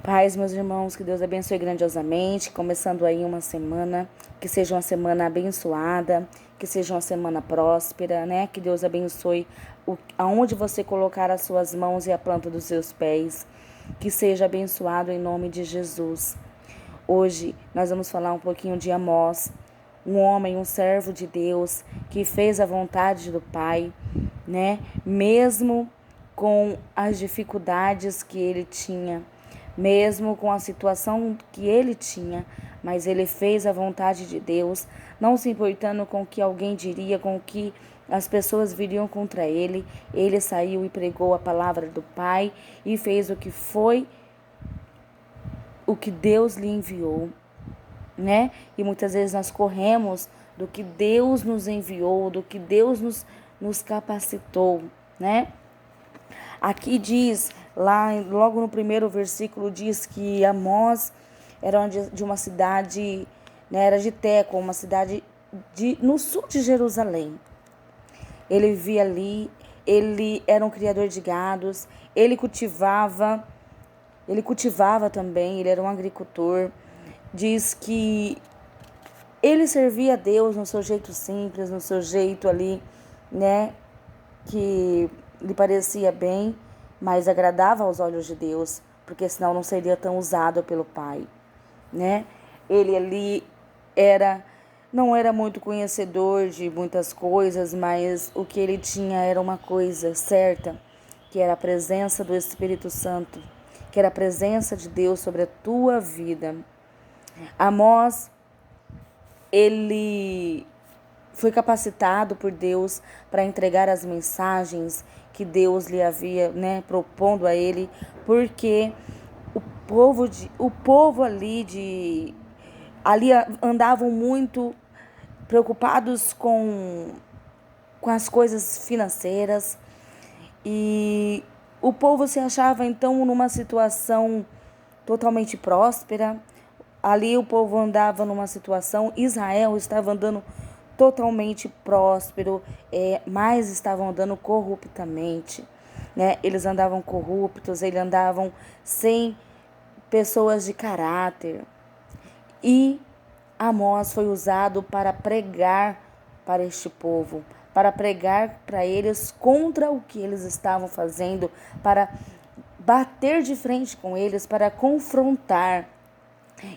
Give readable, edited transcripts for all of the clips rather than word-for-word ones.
Paz, meus irmãos, que Deus abençoe grandiosamente, começando aí uma semana, que seja uma semana abençoada, que seja uma semana próspera, né? Que Deus abençoe aonde você colocar as suas mãos e a planta dos seus pés, que seja abençoado em nome de Jesus. Hoje nós vamos falar um pouquinho de Amós, um homem, um servo de Deus, que fez a vontade do Pai, né? Mesmo com as dificuldades que ele tinha, mesmo com a situação que ele tinha, mas ele fez a vontade de Deus, não se importando com o que alguém diria, com o que as pessoas viriam contra ele. Ele saiu e pregou a palavra do Pai e fez o que Deus lhe enviou, né? E muitas vezes nós corremos do que Deus nos enviou, do que Deus nos capacitou, né? Aqui diz, logo no primeiro versículo, diz que Amós era de uma cidade, né, era de Teco, uma cidade no sul de Jerusalém. Ele vivia ali, ele era um criador de gados, ele cultivava também, ele era um agricultor. Diz que ele servia a Deus no seu jeito simples, no seu jeito ali, né, que lhe parecia bem, mas agradava aos olhos de Deus, porque senão não seria tão usado pelo Pai, né? Ele ali não era muito conhecedor de muitas coisas, mas o que ele tinha era uma coisa certa, que era a presença do Espírito Santo, que era a presença de Deus sobre a tua vida. Amós, ele foi capacitado por Deus para entregar as mensagens que Deus lhe havia, né, propondo a ele, porque o povo ali andavam muito preocupados com as coisas financeiras, e o povo se achava então numa situação totalmente próspera. Ali o povo andava numa situação, Israel estava andando totalmente próspero, mas estavam andando corruptamente, né? Eles andavam corruptos, eles andavam sem pessoas de caráter. E Amós foi usado para pregar para este povo, para pregar para eles contra o que eles estavam fazendo, para bater de frente com eles, para confrontar.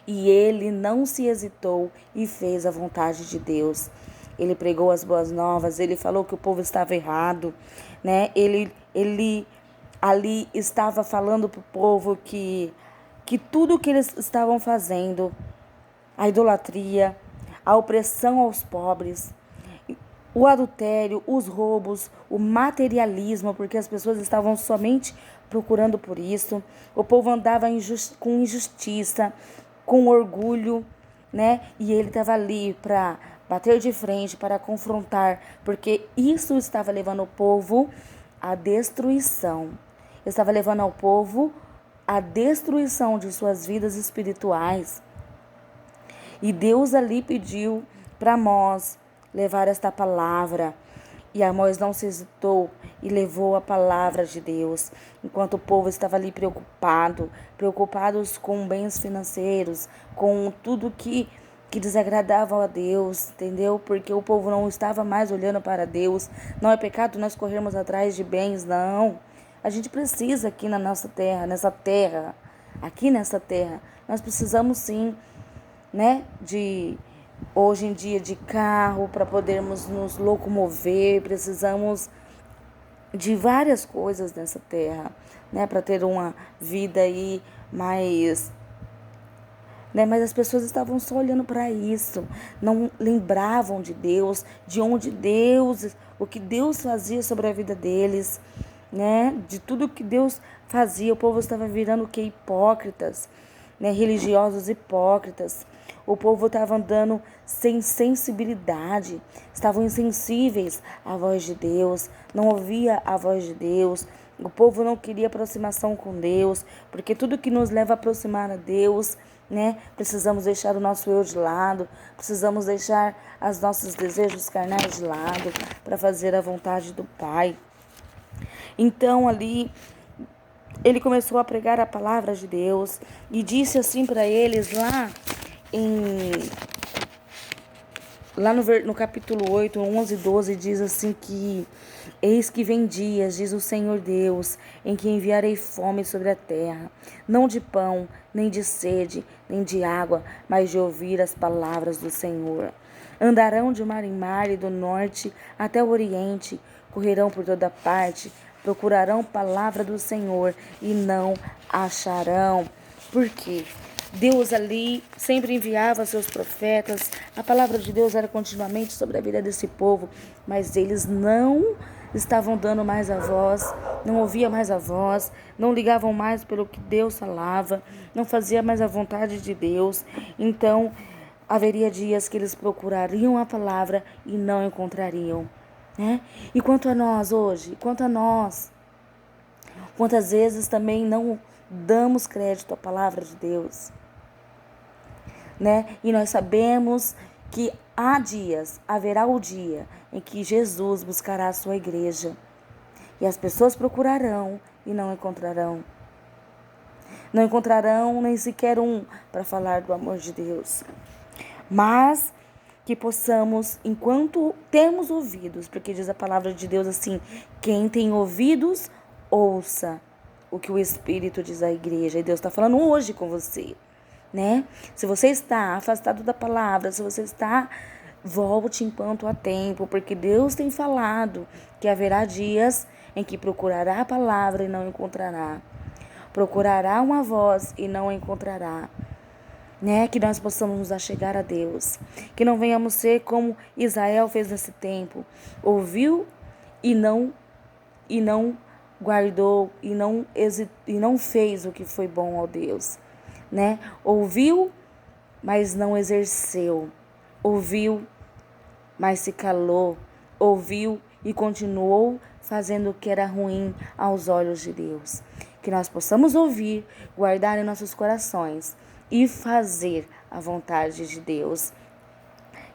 E ele não se hesitou e fez a vontade de Deus. Ele pregou as boas novas, ele falou que o povo estava errado, né? Ele ali estava falando para o povo que tudo que eles estavam fazendo, a idolatria, a opressão aos pobres, o adultério, os roubos, o materialismo, porque as pessoas estavam somente procurando por isso. O povo andava com injustiça, com orgulho, né? E ele estava ali para bater de frente, para confrontar, porque isso estava levando o povo à destruição. Estava levando ao povo à destruição de suas vidas espirituais. E Deus ali pediu para Amós levar esta palavra. E Amós não se hesitou e levou a palavra de Deus. Enquanto o povo estava ali preocupados com bens financeiros, com tudo que desagradava a Deus, entendeu? Porque o povo não estava mais olhando para Deus. Não é pecado nós corrermos atrás de bens, não. A gente precisa aqui na nossa terra, aqui nessa terra, nós precisamos sim, né, hoje em dia de carro para podermos nos locomover, precisamos de várias coisas nessa terra, né, para ter uma vida aí mais, né, mas as pessoas estavam só olhando para isso, não lembravam de Deus, de onde Deus, o que Deus fazia sobre a vida deles, né, de tudo que Deus fazia. O povo estava virando que hipócritas, né, religiosos hipócritas. O povo estava andando sem sensibilidade, estavam insensíveis à voz de Deus, não ouvia a voz de Deus. O povo não queria aproximação com Deus, porque tudo que nos leva a aproximar a Deus, né, precisamos deixar o nosso eu de lado, precisamos deixar os nossos desejos carnais de lado para fazer a vontade do Pai. Então ali ele começou a pregar a palavra de Deus e disse assim para eles no capítulo 8, 11 e 12, diz assim que: eis que vem dias, diz o Senhor Deus, em que enviarei fome sobre a terra, não de pão, nem de sede, nem de água, mas de ouvir as palavras do Senhor. Andarão de mar em mar e do norte até o oriente, correrão por toda parte, procurarão palavra do Senhor e não acharão. Por quê? Deus ali sempre enviava seus profetas, a palavra de Deus era continuamente sobre a vida desse povo, mas eles não estavam dando mais a voz, não ouviam mais a voz, não ligavam mais pelo que Deus falava, não fazia mais a vontade de Deus. Então, haveria dias que eles procurariam a palavra e não encontrariam, né? E quanto a nós hoje, quanto a nós, quantas vezes também não damos crédito à palavra de Deus, né? E nós sabemos que haverá o dia em que Jesus buscará a sua igreja. E as pessoas procurarão e não encontrarão. Não encontrarão nem sequer um para falar do amor de Deus. Mas que possamos, enquanto temos ouvidos, porque diz a palavra de Deus assim: quem tem ouvidos, ouça o que o Espírito diz à igreja. E Deus está falando hoje com você, né? Se você está afastado da palavra, se você está, volte enquanto há tempo, porque Deus tem falado que haverá dias em que procurará a palavra e não encontrará. Procurará uma voz e não encontrará. Né? Que nós possamos nos achegar a Deus. Que não venhamos ser como Israel fez nesse tempo. Ouviu e não guardou e não fez o que foi bom ao Deus, né? Ouviu, mas não exerceu. Ouviu, mas se calou. Ouviu e continuou fazendo o que era ruim aos olhos de Deus. Que nós possamos ouvir, guardar em nossos corações e fazer a vontade de Deus.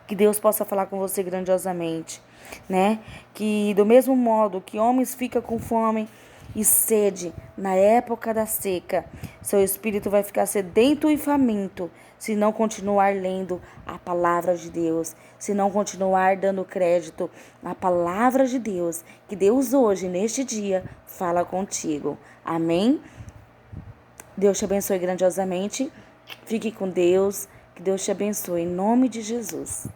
Que Deus possa falar com você grandiosamente, né? Que do mesmo modo que homens ficam com fome e sede na época da seca, seu espírito vai ficar sedento e faminto se não continuar lendo a palavra de Deus, se não continuar dando crédito à palavra de Deus, que Deus hoje, neste dia, fala contigo. Amém? Deus te abençoe grandiosamente. Fique com Deus. Que Deus te abençoe. Em nome de Jesus.